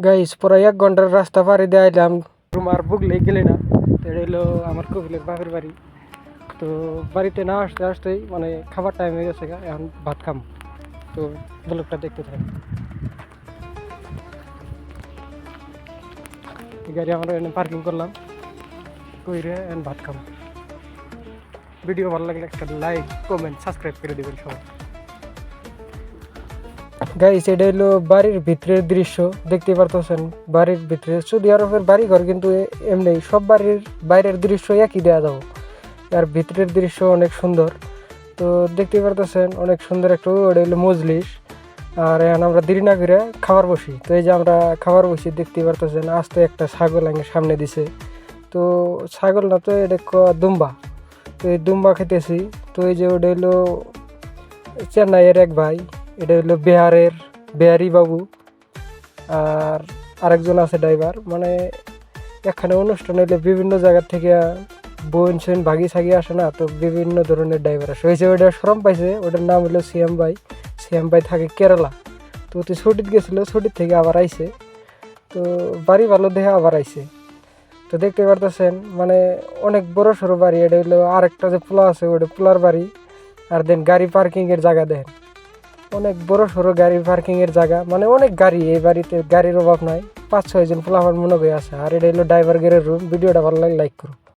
Guys প্রায় 1 ঘন্টার রাস্তা পাড়ি দিয়ে আইলাম তোমার বুগলে গেলে না। এটা হলো আমার কবিলের বাপের বাড়ি। তো বাড়িতে না আসতে আসতেই মানে খাবার টাইম হয়ে গেছে, এখন ভাত খাম। তো ব্লগটা দেখতে থাকেন। গাড়ি আমরা এখানে পার্কিং করলাম, কইরে এখন ভাত খাম। ভিডিও ভালো লাগলে একটা লাইক কমেন্ট সাবস্ক্রাইব করে দেবেন সবাই। গাইস এটা হলো বাড়ির ভিতরের দৃশ্য, দেখতে পারতেছেন। বাড়ির ভিতরে সৌদি আরবের বাড়ি ঘর কিন্তু এমনি সব বাড়ির বাইরের দৃশ্য একই দেওয়া যাবো, আর ভিতরের দৃশ্য অনেক সুন্দর। তো দেখতে পারতেছেন অনেক সুন্দর একটা, ওটা হলো মজলিস। আর এখন আমরা দেরি না করে খাবার বসি। তো এই যে আমরা খাবার বসি, দেখতে পারতেছেন আস্তে একটা ছাগল আগে সামনে দিছে। তো ছাগল না, তো এটা দুম্বা। তো এই দুম্বা খেতেছি। তো এই যে ওটা হলো চেন্নাইয়ের এক ভাই, এটা হলো বিহারি বাবু। আর আরেকজন আছে ড্রাইভার। মানে এখানে অনুষ্ঠান হইলে বিভিন্ন জায়গার থেকে বোন সেন ভাগি সাগি আসে না, তো বিভিন্ন ধরনের ড্রাইভার আসে। হয়েছে ওইটা শ্রম পাইছে, ওটার নাম হলো সিএম ভাই। সিএম ভাই থাকে কেরালা। তো তুই ছুটিতে গেছিলো, ছুটির থেকে আবার আইছে। তো বাড়ি ভালো দেখে আবার আইছে। তো দেখতে পারতেছেন মানে অনেক বড় সড়ো বাড়ি। এটা হলো আরেকটা যে পোলা আছে, ওটা পোলার বাড়ি। আর দেন গাড়ি পার্কিংয়ের জায়গা দেন, অনেক বড় সড়ো গাড়ি পার্কিংয়ের জায়গা। মানে অনেক গাড়ি, এই বাড়িতে গাড়ির অভাব নাই। 5-6 জন পোলাপান মনে করে আছে। আর এটা হলো ড্রাইভার গেরের রুম। ভিডিওটা ভালো লাগে লাইক করো।